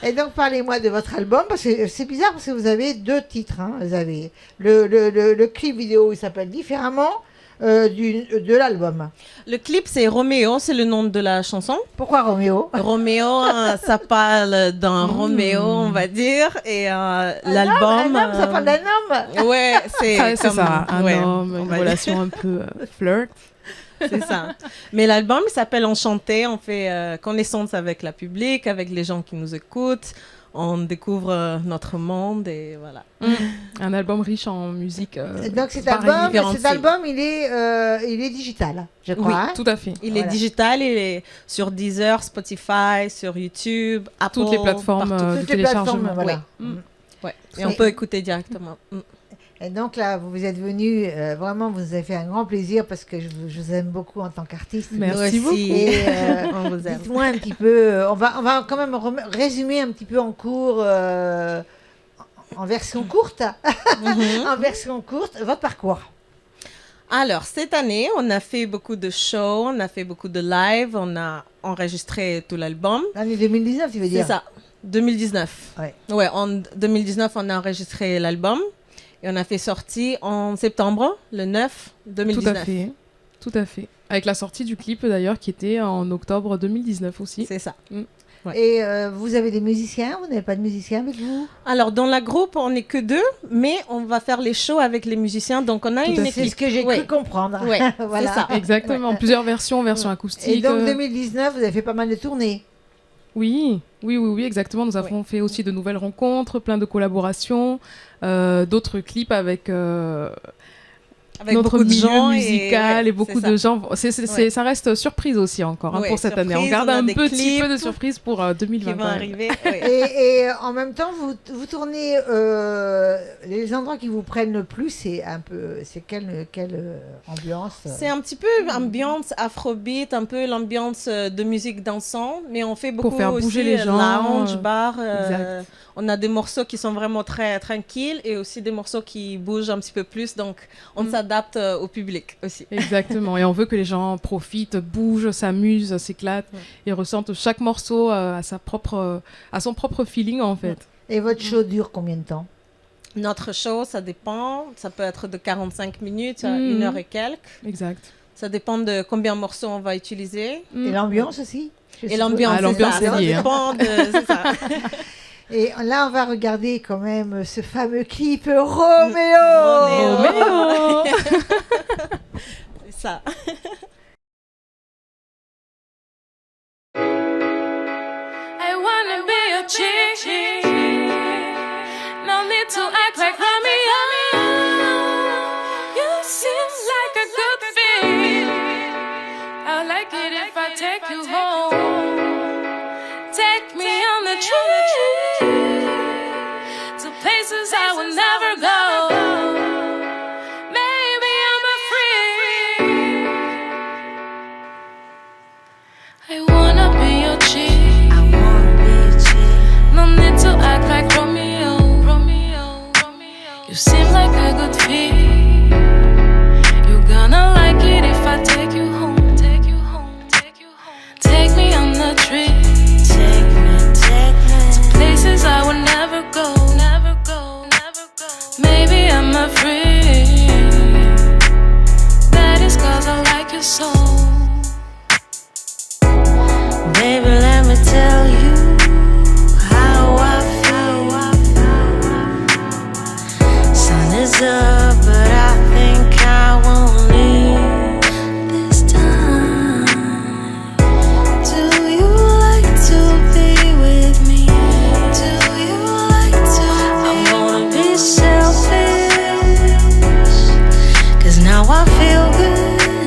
Et donc, parlez-moi de votre album, parce que c'est bizarre, parce que vous avez deux titres. Hein. Vous avez le clip vidéo, il s'appelle différemment de l'album. Le clip, c'est Roméo, c'est le nom de la chanson. Pourquoi Roméo? Roméo, ça parle d'un Roméo, on va dire. Et l'album. Un homme, ça parle d'un homme. Ouais, c'est C'est comme- ça, un ouais, homme, on une va relation un peu flirt. C'est ça. Mais l'album, il s'appelle Enchanté. On fait connaissance avec la public, avec les gens qui nous écoutent. On découvre notre monde et voilà. Un album riche en musique. Donc cet variée. album, il est digital, je crois. Oui, hein. tout à fait. Il est Voilà. digital, il est sur Deezer, Spotify, sur YouTube, Apple. Toutes les plateformes partout. de Toutes les plateformes, téléchargement. voilà. Oui. Mm. Ouais. Et on peut écouter directement. Et donc là, vous êtes venus, vraiment, vous nous avez fait un grand plaisir parce que je vous aime beaucoup en tant qu'artiste. Merci Nous aussi. Et On vous aime. dites-moi un petit peu, on va quand même résumer un petit peu en cours, en version courte, en version courte, votre parcours. Alors, cette année, on a fait beaucoup de shows, on a fait beaucoup de live, on a enregistré tout l'album. L'année 2019, tu veux dire? C'est ça, 2019. Ouais. Ouais, en 2019, on a enregistré l'album et on a fait sortie en septembre, le 9 Tout 2019. à fait. Tout à fait. Avec la sortie du clip d'ailleurs qui était en octobre 2019 aussi. C'est ça. Ouais. Et vous avez des musiciens? Vous n'avez pas de musiciens avec vous? Alors, dans la groupe, on n'est que deux, mais on va faire les shows avec les musiciens. Donc, on a Tout à une fait. C'est équipe. ce que j'ai Ouais. cru comprendre. Ouais, Voilà. c'est ça. Exactement. Plusieurs versions, version Et acoustique. donc 2019, vous avez fait pas mal de tournées. Oui, exactement. Nous avons fait aussi de nouvelles rencontres, plein de collaborations, d'autres clips avec Avec notre beaucoup de milieu gens musical et beaucoup c'est de ça. gens. Ça reste surprise aussi encore hein, Ouais, pour cette année. On surprise, garde on a un des petit clips peu de surprise pour 2020. qui vont quand même. arriver. Ouais. Et en même temps, vous tournez les endroits qui vous prennent le plus, c'est quelle ambiance C'est un petit peu ambiance afrobeat, un peu l'ambiance de musique dansante, mais on fait beaucoup Pour faire aussi bouger les gens, lounge, bar. exact. On a des morceaux qui sont vraiment très tranquilles et aussi des morceaux qui bougent un petit peu plus, donc on s'adapte au public aussi. Exactement. Et on veut que les gens profitent, bougent, s'amusent, s'éclatent et ressentent chaque morceau à son propre feeling en fait. Et votre show dure combien de temps? Notre show, ça dépend, ça peut être de 45 minutes à Mhm. 1 heure et quelques. Exact. Ça dépend de combien de morceaux on va utiliser. Et l'ambiance aussi? je Et suppose. l'ambiance, Ah, l'ambiance, c'est ça. c'est lié, Ça dépend de... c'est ça. Et là, on va regarder quand même ce fameux clip Roméo. Roméo. C'est ça. I wanna be a chick. No need to act like Romeo. You seem like a good fit. I like it if I take you home. Take me on the trip to places I will never go. Maybe I'm a freak. I wanna be your chick. No need to act like Romeo. You seem like a good fit. You're gonna like it if I take you home. Take me on the trip. To places I will never go. Maybe I'm a freak. That is 'cause I like your soul. Baby, let me tell you how I feel. Sun is up, but I think I won't leave this time. Do you like to be with me? Do you like to be? I wanna be selfish, 'cause now I feel good.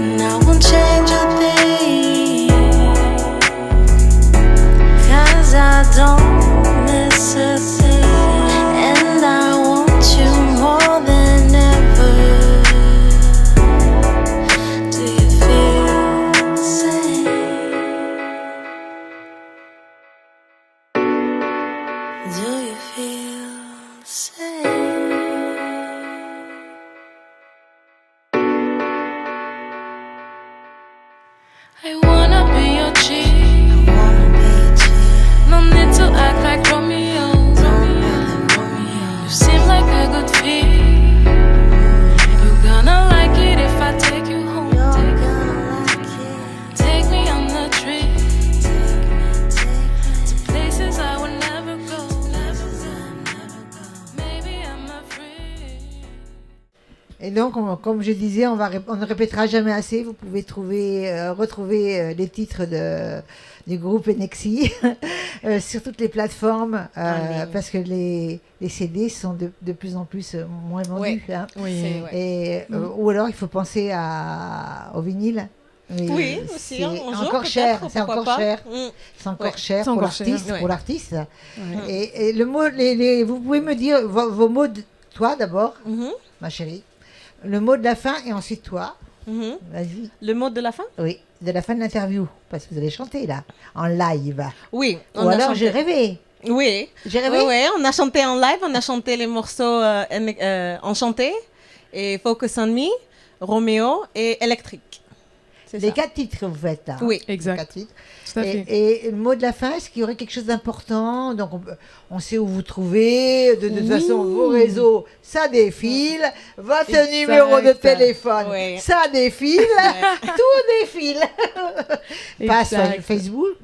Et donc, comme je disais, on ne répétera jamais assez. Vous pouvez retrouver les titres du groupe Enexi sur toutes les plateformes parce que les CD sont de plus en plus moins vendus. Hein. Ou alors, il faut penser au vinyle. Mais oui, aussi. C'est encore cher. C'est encore cher pour l'artiste. Et le mot, vous pouvez me dire vos mots, toi d'abord, ma chérie. Le mot de la fin et ensuite toi. Vas-y. Le mot de la fin? Oui, de la fin de l'interview. Parce que vous allez chanter là, en live. Oui. Ou alors j'ai rêvé. Oui. J'ai rêvé. Oui, on a chanté en live. On a chanté les morceaux Enchanté et Focus on Me, Roméo et Électrique. Les 4 titres vous faites là. Oui, exact. 4 titres. Tout à fait. Et le mot de la fin, est-ce qu'il y aurait quelque chose d'important? Donc on sait où vous trouvez. De toute façon, vos réseaux, ça défile. Votre numéro de téléphone, ça défile. Tout défile. Passe sur Facebook.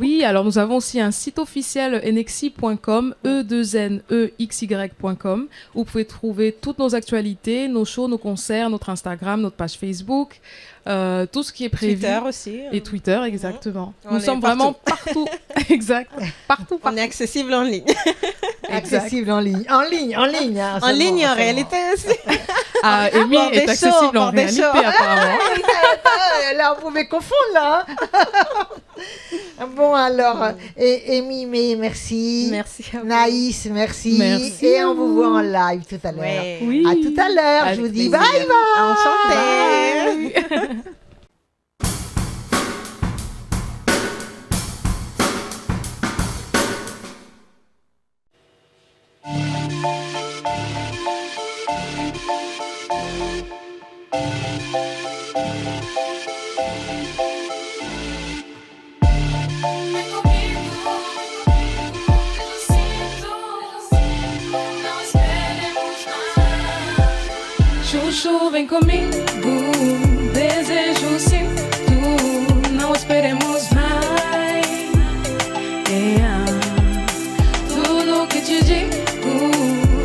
Oui, alors nous avons aussi un site officiel enexi.com, e2nexy.com, où vous pouvez trouver toutes nos actualités, nos shows, nos concerts, notre Instagram, notre page Facebook. Tout ce qui est prévu. Twitter aussi. Et Twitter, exactement. On Nous sommes vraiment partout. Exact. Partout. On est accessible en ligne. Accessible en ligne. En ligne. Hein, en ligne, en réalité aussi. Ah, Amy est accessible en réalité, apparemment. Là, on pouvait confondre, là. Bon, alors, Amy, merci. Merci à vous. Naïs, merci. Merci. Et on vous voit en live tout à l'heure. Ouais. Oui. À tout à l'heure. Je vous dis bye bye. Enchantée. Chuchu, vem comigo, desejo sinto, não esperemos mais. Tudo que te digo,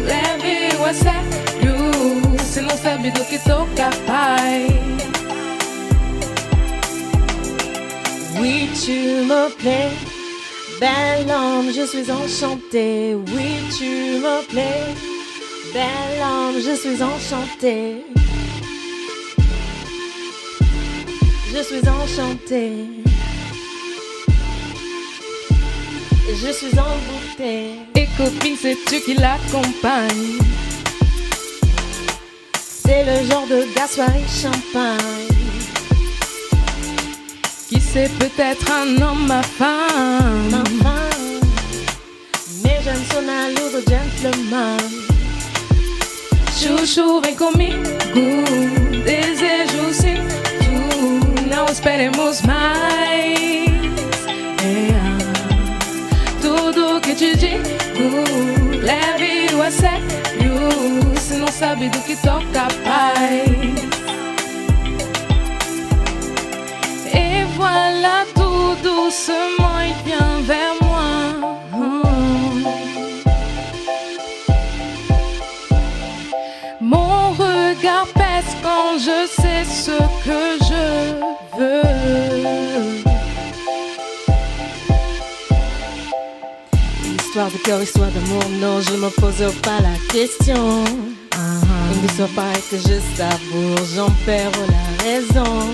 leve-o a sério, se não sabe do que tô capaz. Oui, tu me plais, belle homme, je suis enchantée. Oui, tu me plais, belle homme, je suis enchantée. Je suis enchantée. Je suis envoûtée. Et copine, sais-tu qui l'accompagne? C'est le genre de gars soirée champagne. Qui sait, peut-être un homme, ma femme. Enfin, mais j'aime son allure de gentleman. Chuchu, vem comigo, desejo sinto, não esperemos mais. Tudo que te digo, leve-o a sério, se não sabe do que tô capaz. Et voilà, tout doucement il vient vers moi. Mon regard pèse quand je sais ce que je veux. Histoire de cœur, histoire d'amour, non, je me pose pas la question. Une histoire pareille que je savoure, j'en perds la raison.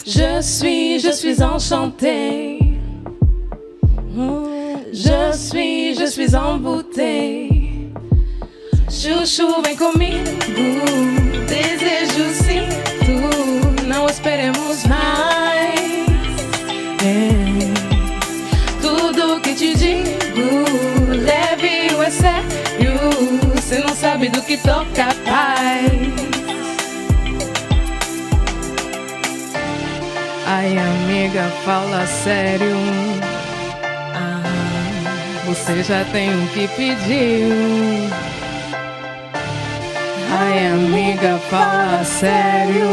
Je suis enchantée. Je suis envoûtée. Chuchu, vem comigo, desejo sinto, não esperemos mais. Tudo que te digo, leve-o a sério, cê não sabe do que tô capaz. Ai, amiga, fala sério. Você já tem o que pediu. Ai, amiga, fala sério.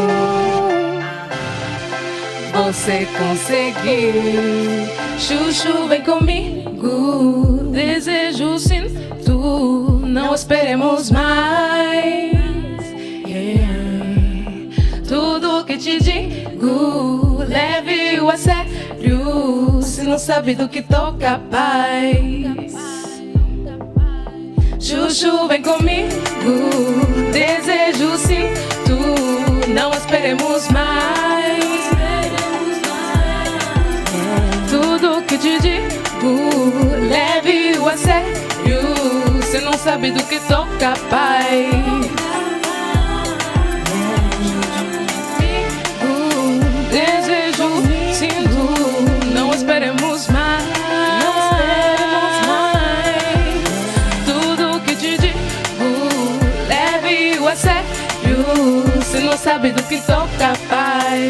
Você conseguiu. Chuchu, vem comigo. Desejo sinto, não esperemos mais. leve o a sério, se não sabe do que toca, paz. Chuchu, vem comigo, desejo sinto, não esperemos mais. Tudo que te digo, leve-o a sério, cê não sabe do que toca, pai. Desejo, sinto, não esperemos mais. Tudo que te digo, leve-o a sério, cê não sabe do que toca, pai.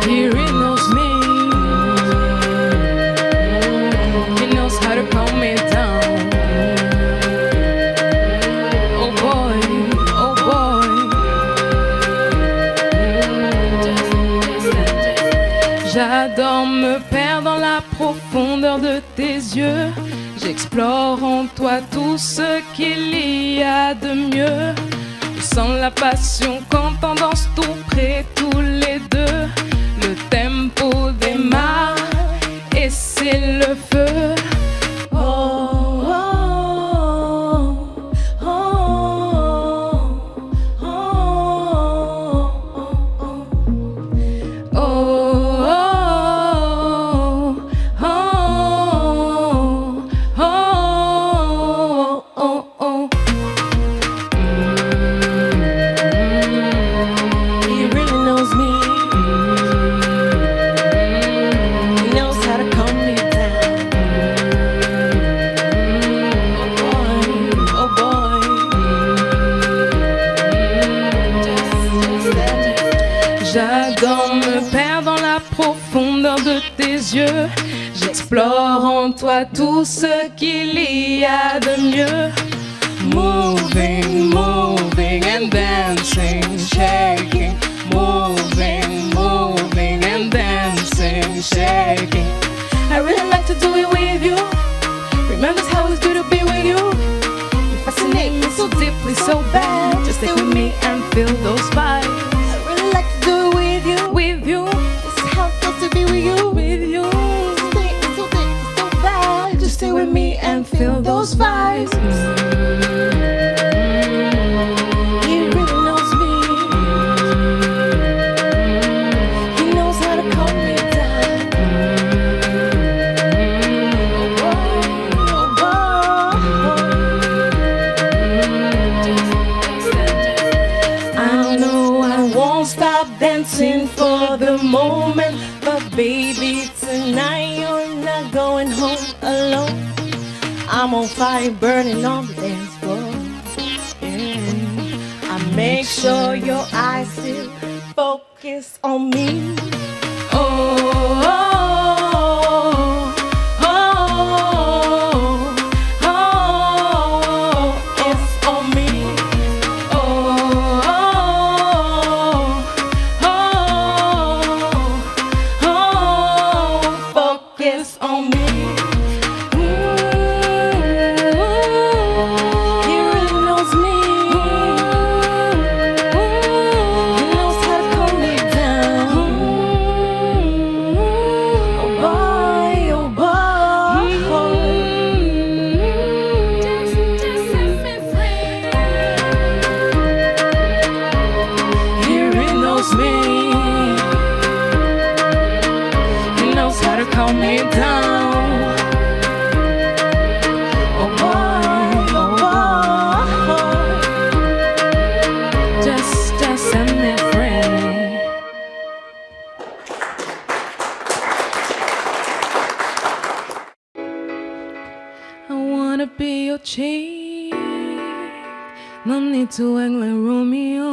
He really knows me. He knows how to calm me down. Oh boy, oh boy. J'adore me perdre dans la profondeur de tes yeux. J'explore en toi tout ce qu'il y a de mieux. Sans la passion quand on danse tout près tous les deux. Le tempo démarre et c'est le feu. Oh, oh, oh, oh, oh, oh, oh, oh. He really knows me. He knows how to calm me down. Oh boy, J'adore me perdre dans la profondeur de tes yeux. J'explore en toi tout ce qu'il y a de mieux. Moving, moving and dancing, shaking. Moving, moving and dancing, shaking. I really like to do it with you. Remember how it's good to be with you. You fascinate me so deeply, so bad. Just stay with me and feel those vibes. I really like to do it with you. With you, This is how it feels to be with you. with you. Stay so deep, so bad. Just stay with me and feel those vibes. He really knows me. He knows how to calm me down. Oh boy. I know I won't stop dancing for the moment, but baby, tonight you're not going home alone. I'm on fire, burning on the dance floor. Yeah. I make sure your eyes still focus on me. Oh, oh, oh, oh, oh, It's on me. oh, oh, oh, focus on me. He really knows me. He knows how to calm me down. Oh boy, oh boy. He really knows me. He knows how to calm me down. Oh boy, oh boy. Just set me free. I wanna be your chick. No need to act like Romeo.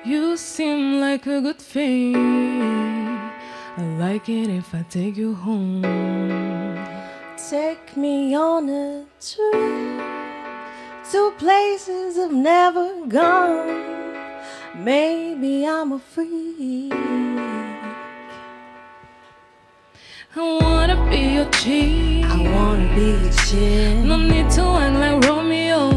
You seem like a good thing. I like it if I take you home. Take me on a trip to places I've never gone. Maybe I'm a freak. I wanna be your chick. I wanna be your chick. No need to act like Romeo.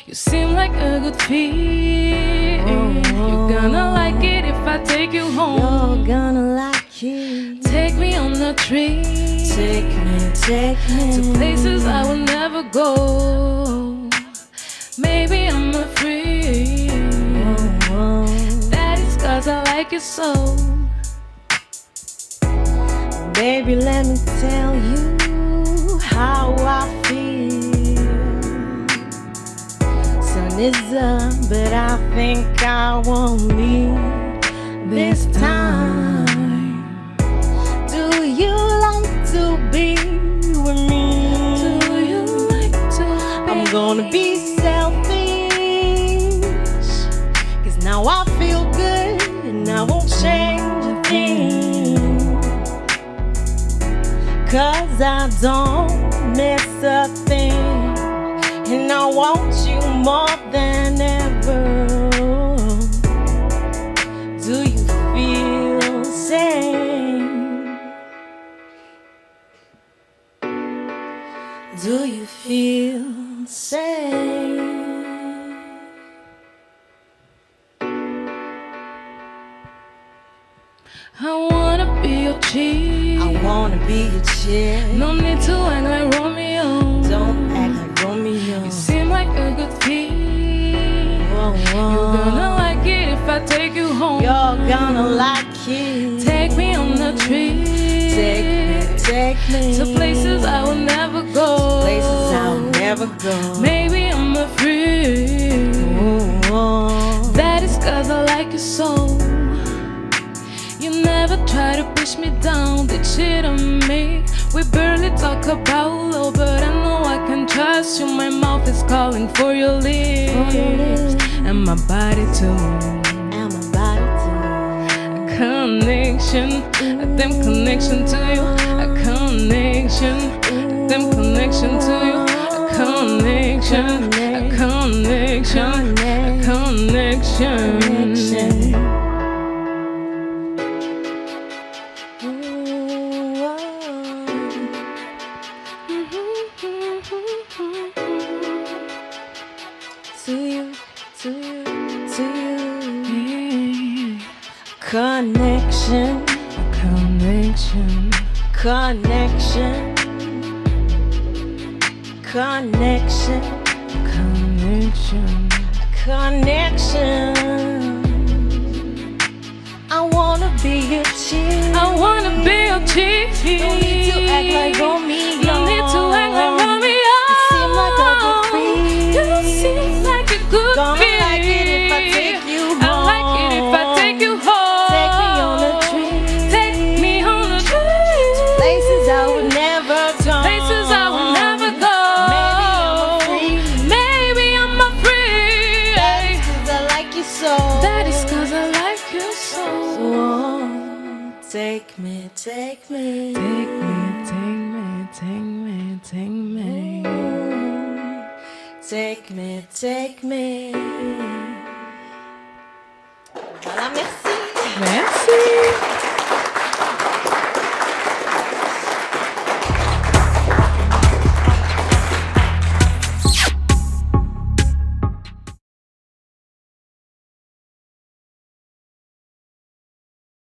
You seem like a good fit. You're gonna like it if I take you home. You're gonna like it. Take me on a trip. Take me to places I will never go. Maybe I'm a freak. That is 'cause I like it so. Baby, let me tell you how I feel. Sun is up, but I think I won't leave this time. Do you like to be with me? Do you like to be? I'm gonna be selfish, 'cause now I feel good and I won't change a thing. 'Cause I don't miss a thing, and I want you more than ever. Do you feel the same? Do you feel the same? I wanna be your chick. I wanna be your chick. No need to act like Romeo. Don't act like Romeo. You seem like a good fit. Whoa, whoa. You're gonna like it if I take you home. You're gonna like it. Take me on a trip. Take me to places I will never go. Places I'll never go. Maybe I'm a freak. That is 'cause I like you so. You never try to push me down, they cheat on me. We barely talk about love, but I know I can trust you. My mouth is calling for your lips, and my body too. A connection, a damn connection to you. A connection, a damn connection to you. A connection, a connection, a connection. Connection, connection, connection, connection, connection, connection. I wanna be your chick. I wanna be your chick. Don't need to act like Romeo. No need to act like Romeo. You seem like a good freak. You seem like a good Gonna freak. like it if I take you home. I like it if I take you home. Take me on a trip. Take me on a trip. Places I would never go. Places I would never go. Maybe I'm a freak. Maybe I'm a freak. That is 'cause I like you so. That is 'cause I like you so. Take me, take me. Take me, take me, take me, take me. Take me, take me. Voilà, merci. Merci.